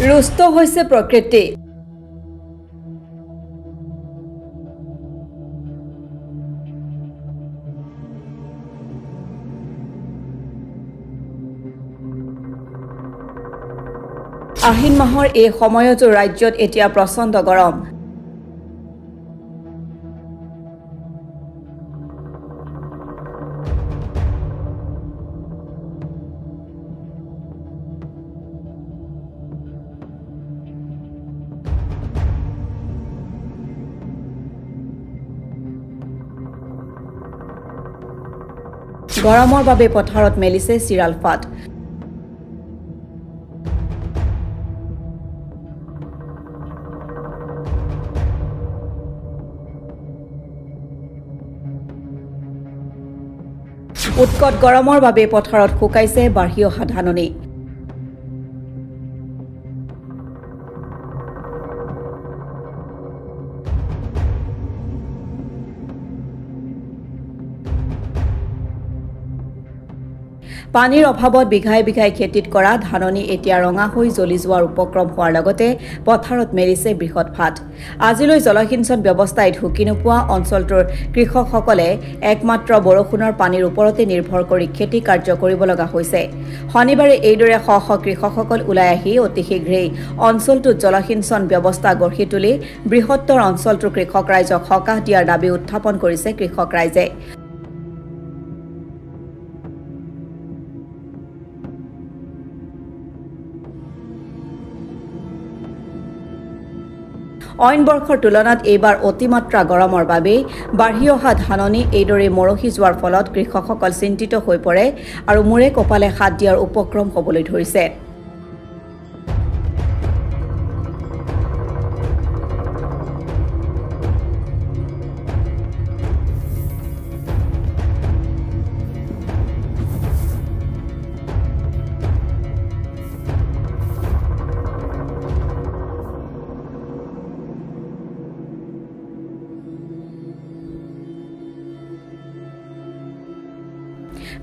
रुष्ट হৈছে प्रकृति আহিন মাহৰ এই সময়তো ৰাজ্যত এতিয়া প্ৰচণ্ড গৰম গৰমৰ বাবে পথাৰত মেলিছে চিৰাল ফাট উৎকট গৰমৰ বাবে পথাৰত শুকাইছে বাঢ়ি অহা ধাননি পানীৰ অভাৱত বিঘাই বিঘাই খেতিত কৰা ধাননি এতিয়া ৰঙা হৈ জ্বলি যোৱাৰ উপক্ৰম হোৱাৰ লগতে পথাৰত মেলিছে বৃহৎ ফাট আজিলৈ জলসিঞ্চন ব্যৱস্থাই ঢুকি নোপোৱা অঞ্চলটোৰ কৃষকসকলে একমাত্ৰ বৰষুণৰ পানীৰ ওপৰতে নিৰ্ভৰ কৰি খেতি কাৰ্য কৰিব লগা হৈছে শনিবাৰে এইদৰে শ শ কৃষকসকল ওলাই আহি অতি শীঘ্ৰেই অঞ্চলটোত জলসিঞ্চন ব্যৱস্থা গঢ়ি তুলি বৃহত্তৰ অঞ্চলটোৰ কৃষক ৰাইজক সকাহ দিয়াৰ দাবী উত্থাপন কৰিছে কৃষক ৰাইজে অইন বৰ্ষৰ তুলনাত এইবাৰ অতিমাত্ৰা গৰমৰ বাবে বাঢ়ি অহা ধাননি এইদৰে মৰহি যোৱাৰ ফলত কৃষকসকল চিন্তিত হৈ পৰে আৰু মূৰে কপালে হাত দিয়াৰ উপক্ৰম হ'বলৈ ধৰিছে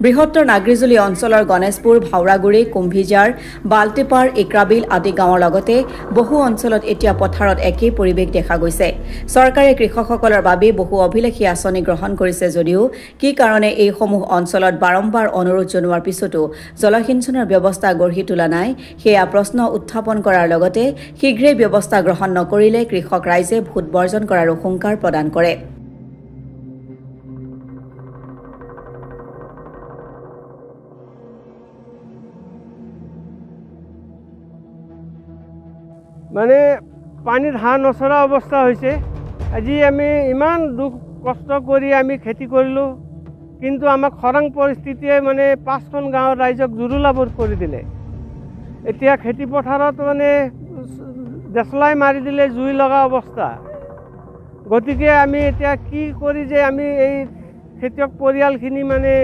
বৃহত্তৰ নাগৰিজুলি অঞ্চলৰ গণেশপুৰ ভাওৰাগুৰি কুম্ভিজাৰ বালটিপাৰ ইক্ৰাবিল আদি গাঁৱৰ লগতে বহু অঞ্চলত এতিয়া পথাৰত একেই পৰিৱেশ দেখা গৈছে চৰকাৰে কৃষকসকলৰ বাবে বহু অভিলেখী আঁচনি গ্ৰহণ কৰিছে যদিও কি কাৰণে এইসমূহ অঞ্চলত বাৰম্বাৰ অনুৰোধ জনোৱাৰ পিছতো জলসিঞ্চনৰ ব্যৱস্থা গঢ়ি তোলা নাই সেয়া প্ৰশ্ন উত্থাপন কৰাৰ লগতে শীঘ্ৰেই ব্যৱস্থা গ্ৰহণ নকৰিলে কৃষক ৰাইজে ভোট বৰ্জন কৰাৰ হুংকাৰ প্ৰদান কৰে মানে পানীৰ হাঁহ নচৰা অৱস্থা হৈছে আজি আমি ইমান দুখ কষ্ট কৰি আমি খেতি কৰিলোঁ কিন্তু আমাক খৰাং পৰিস্থিতিয়ে মানে 5খন গাঁৱৰ ৰাইজক জুৰুলাবৰ কৰি দিলে এতিয়া খেতি পথাৰত মানে দেচলাই মাৰি দিলে জুই লগা অৱস্থা গতিকে আমি এতিয়া কি কৰি যে আমি এই খেতিয়ক পৰিয়ালখিনি মানে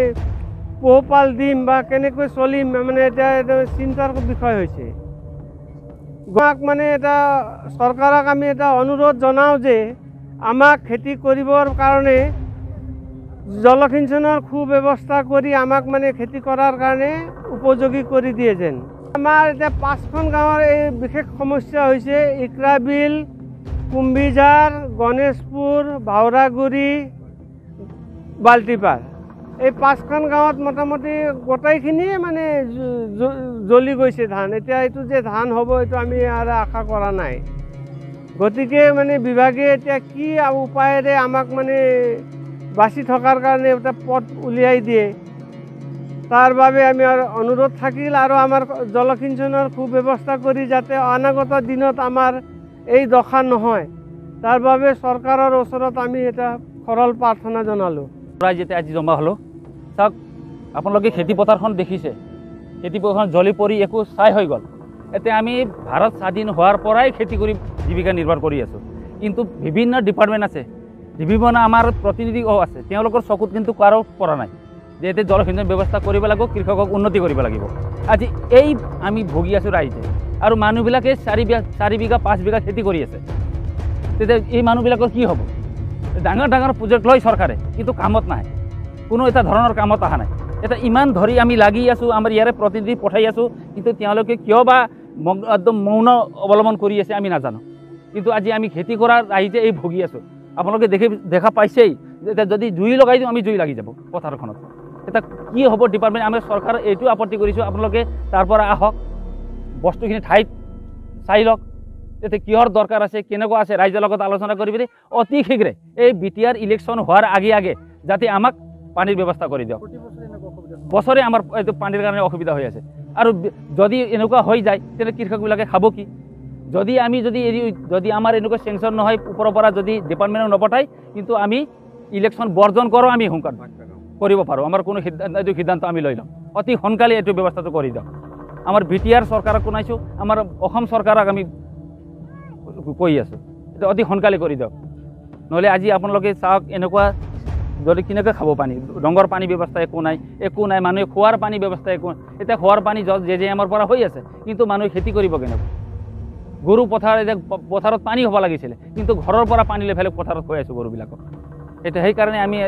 পোহপাল দিম বা কেনেকৈ চলিম মানে এতিয়া চিন্তাৰ বিষয় হৈছে আমাক মানে এটা চৰকাৰক আমি এটা অনুৰোধ জনাওঁ যে আমাক খেতি কৰিবৰ কাৰণে জলসিঞ্চনৰ সুব্যৱস্থা কৰি আমাক মানে খেতি কৰাৰ কাৰণে উপযোগী কৰি দিয়ে যেন আমাৰ এতিয়া 5খন গাঁৱৰ এই বিশেষ সমস্যা হৈছে ইক্ৰাবিল কুম্ভিজাৰ গণেশপুৰ ভাওৰাগুৰি বালটিপাৰ এই 5খন গাঁৱত মোটামুটি গোটেইখিনিয়ে মানে জ্বলি গৈছে ধান এতিয়া এইটো যে ধান হ'ব এইটো আমি আৰু আশা কৰা নাই গতিকে মানে বিভাগে এতিয়া কি উপায়েৰে আমাক মানে বাচি থকাৰ কাৰণে এটা পথ উলিয়াই দিয়ে তাৰ বাবে আমি আৰু অনুৰোধ থাকিল আৰু আমাৰ জলসিঞ্চনৰ সুব্যৱস্থা কৰি যাতে অনাগত দিনত আমাৰ এই দশা নহয় তাৰ বাবে চৰকাৰৰ ওচৰত আমি এটা সৰল প্ৰাৰ্থনা জনালোঁ ৰাইজ যেতিয়া আজি জমা হলো চাওক আপোনালোকে খেতি পথাৰখন দেখিছে খেতি পথাৰখন জ্বলি পৰি একো ছাই হৈ গ'ল এতিয়া আমি ভাৰত স্বাধীন হোৱাৰ পৰাই খেতি কৰি জীৱিকা নিৰ্বাহ কৰি আছোঁ কিন্তু বিভিন্ন ডিপাৰ্টমেণ্ট আছে বিভিন্ন আমাৰ প্ৰতিনিধি আছে তেওঁলোকৰ চকুত কিন্তু কাৰো পৰা নাই যে এতিয়া জলসিঞ্চন ব্যৱস্থা কৰিব লাগিব কৃষকক উন্নতি কৰিব লাগিব আজি এই আমি ভুগি আছোঁ ৰাইজে আৰু মানুহবিলাকে 4 বিঘা 5 বিঘা খেতি কৰি আছে তেতিয়া এই মানুহবিলাকৰ কি হ'ব ডাঙৰ ডাঙৰ প্ৰজেক্ট লয় চৰকাৰে কিন্তু কামত নাহে কোনো এটা ধৰণৰ কামত অহা নাই এটা ইমান ধৰি আমি লাগি আছোঁ আমাৰ ইয়াৰে প্ৰতিনিধি পঠাই আছোঁ কিন্তু তেওঁলোকে কিয় বা একদম মৌন অৱলম্বন কৰি আছে আমি নাজানো, কিন্তু আজি আমি খেতি কৰাৰ ৰাইজে এই ভুগি আছোঁ। আপোনালোকে দেখা পাইছেই, এতিয়া যদি জুই লগাই দিওঁ আমি জুই লাগি যাব পথাৰখনত। এতিয়া কি হ'ব ডিপাৰ্টমেণ্ট, আমি চৰকাৰ এইটো আপত্তি কৰিছোঁ, আপোনালোকে তাৰ পৰা আহক, বস্তুখিনি ঠাইত চাই লওক, এতিয়া কিহৰ দৰকাৰ আছে, কেনেকুৱা আছে, ৰাইজৰ লগত আলোচনা কৰি পিনে অতি শীঘ্ৰে এই BTR ইলেকশ্যন হোৱাৰ আগে আগে যাতে আমাক পানীৰ ব্যৱস্থা কৰি দিয়ক। বছৰে আমাৰ এইটো পানীৰ কাৰণে অসুবিধা হৈ আছে, আৰু যদি এনেকুৱা হৈ যায় তেন্তে কৃষকবিলাকে খাব কি? যদি আমাৰ এনেকুৱা চেংচন নহয় ওপৰৰ পৰা, যদি ডিপাৰ্টমেণ্টে নপঠায়, কিন্তু আমি ইলেকশ্যন বৰ্জন কৰোঁ, আমি সোনকাল কৰিব পাৰোঁ। আমাৰ কোনো এইটো সিদ্ধান্ত আমি লৈ ল'ম, অতি সোনকালে এইটো ব্যৱস্থাটো কৰি দিয়ক। আমাৰ BTR চৰকাৰক শুনাইছোঁ, আমাৰ অসম চৰকাৰক আমি কৈ আছোঁ, এইটো অতি সোনকালে কৰি দিয়ক। নহ'লে আজি আপোনালোকে চাওক এনেকুৱা, যদি কেনেকৈ খাব পানী, ৰঙৰ পানী ব্যৱস্থা একো নাই, মানুহে খোৱাৰ পানী ব্যৱস্থা একো নাই। এতিয়া খোৱাৰ পানী JJMৰ পৰা হৈ আছে, কিন্তু মানুহে খেতি কৰিব কেনেকৈ? গৰু পথাৰত পানী হ'ব লাগিছিলে, কিন্তু ঘৰৰ পৰা পানী লৈ পেলাই পথাৰত হৈ আছোঁ গৰুবিলাকক। এতিয়া সেইকাৰণে আমি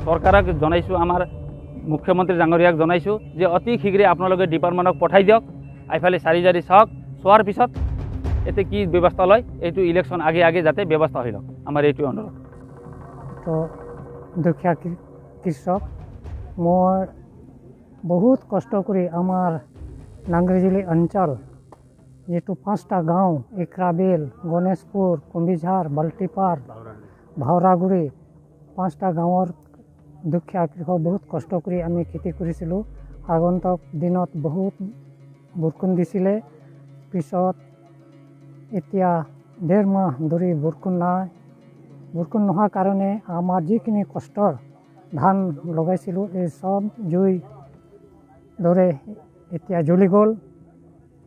চৰকাৰক জনাইছোঁ, আমাৰ মুখ্যমন্ত্ৰী ডাঙৰীয়াক জনাইছোঁ যে অতি শীঘ্ৰে আপোনালোকে ডিপাৰ্টমেণ্টক পঠাই দিয়ক, এইফালে চাৰি চাওক, চোৱাৰ পিছত এতিয়া কি ব্যৱস্থা লয়, এইটো ইলেকশ্যন আগে আগে যাতে ব্যৱস্থা হৈ লওক, আমাৰ এইটো অনুৰোধ। তো দুখীয়া কৃষক, মই বহুত কষ্ট কৰি আমাৰ নাংগিজুলি অঞ্চল যিটো 5টা গাঁও, ইক্ৰাবিল, গণেশপুৰ, কুম্বিঝাৰ, বাল্টিপাৰ, ভাওৰাগুৰি, 5টা গাঁৱৰ দুখীয়া কৃষক বহুত কষ্ট কৰি আমি খেতি কৰিছিলোঁ। আগন্তুক দিনত বহুত বৰষুণ দিছিলে, পিছত এতিয়া 1.5 মাহ ধৰি বৰষুণ নাই। বৰষুণ নোহোৱাৰ কাৰণে আমাৰ যিখিনি কষ্টৰ ধান লগাইছিলোঁ এই চব জুই ধৰে এতিয়া জ্বলি গ'ল।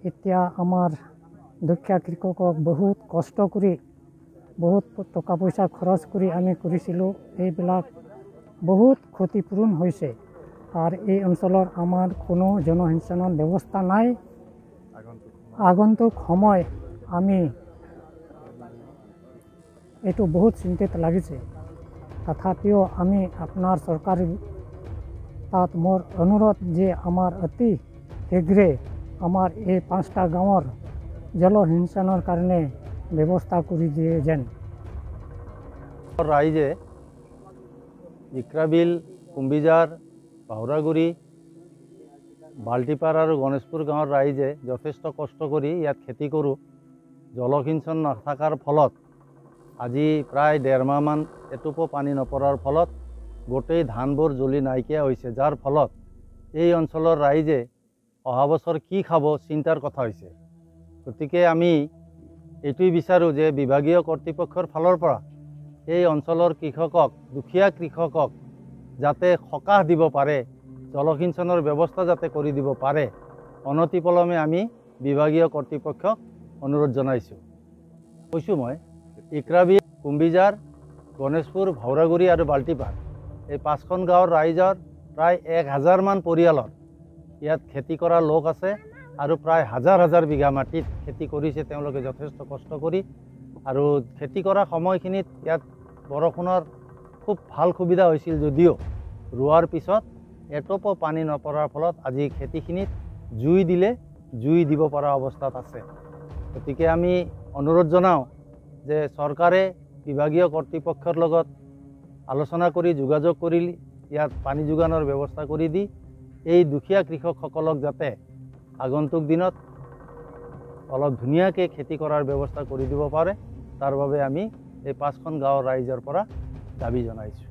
এতিয়া আমাৰ দুখীয়া কৃষকক বহুত কষ্ট কৰি, বহুত টকা পইচা খৰচ কৰি আমি কৰিছিলোঁ, এইবিলাক বহুত ক্ষতিপূৰণ হৈছে। আৰু এই অঞ্চলৰ আমাৰ কোনো জনসিঞ্চনৰ ব্যৱস্থা নাই। আগন্তুক সময় আমি এইটো বহুত চিন্তিত লাগিছে। তথাপিও আমি আপোনাৰ চৰকাৰ তাত মোৰ অনুৰোধ যে আমাৰ অতি শীঘ্ৰে আমাৰ এই 5টা গাঁৱৰ জলসিঞ্চনৰ কাৰণে ব্যৱস্থা কৰি দিয়ে যেন। ৰাইজে ইক্ৰাবিল, কুম্বিঝাৰ, ভাওৰাগুৰি, বাল্টিপাৰ আৰু গণেশপুৰ গাঁৱৰ ৰাইজে যথেষ্ট কষ্ট কৰি ইয়াত খেতি কৰোঁ। জলসিঞ্চন নথকাৰ ফলত আজি প্ৰায় 1.5 মাহমান এটোপো পানী নপৰাৰ ফলত গোটেই ধানবোৰ জ্বলি নাইকিয়া হৈছে, যাৰ ফলত এই অঞ্চলৰ ৰাইজে অহা বছৰ কি খাব চিন্তাৰ কথা হৈছে। গতিকে আমি এইটোই বিচাৰোঁ যে বিভাগীয় কৰ্তৃপক্ষৰ ফালৰ পৰা এই অঞ্চলৰ কৃষকক, দুখীয়া কৃষকক যাতে সকাহ দিব পাৰে, জলসিঞ্চনৰ ব্যৱস্থা যাতে কৰি দিব পাৰে, অনতিপলমে আমি বিভাগীয় কৰ্তৃপক্ষক অনুৰোধ জনাইছোঁ। কৈছোঁ মই ইক্ৰাবিল, কুম্বিঝাৰ, গণেশপুৰ, ভাওৰাগুৰি আৰু বাল্টিপাৰ এই 5খন গাঁৱৰ ৰাইজৰ প্ৰায় 1000 মান পৰিয়ালৰ ইয়াত খেতি কৰা লোক আছে, আৰু প্ৰায় 1000 বিঘা মাটিত খেতি কৰিছে তেওঁলোকে যথেষ্ট কষ্ট কৰি। আৰু খেতি কৰা সময়খিনিত ইয়াত বৰষুণৰ খুব ভাল সুবিধা হৈছিল, যদিও ৰোৱাৰ পিছত এটোপো পানী নপৰাৰ ফলত আজি খেতিখিনিত জুই দিলে জুই দিব পৰা অৱস্থাত আছে। গতিকে আমি অনুৰোধ জনাওঁ যে চৰকাৰে বিভাগীয় কৰ্তৃপক্ষৰ লগত আলোচনা কৰি যোগাযোগ কৰি ইয়াত পানী যোগানৰ ব্যৱস্থা কৰি দি এই দুখীয়া কৃষকসকলক যাতে আগন্তুক দিনত অলপ ধুনীয়াকৈ খেতি কৰাৰ ব্যৱস্থা কৰি দিব পাৰে, তাৰ বাবে আমি এই 5খন গাঁৱৰ ৰাইজৰ পৰা দাবী জনাইছোঁ।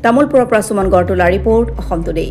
তামোলপুৰৰ পৰা সুমন গড়টোলা ৰিপৰ্ট, অসম টুডে।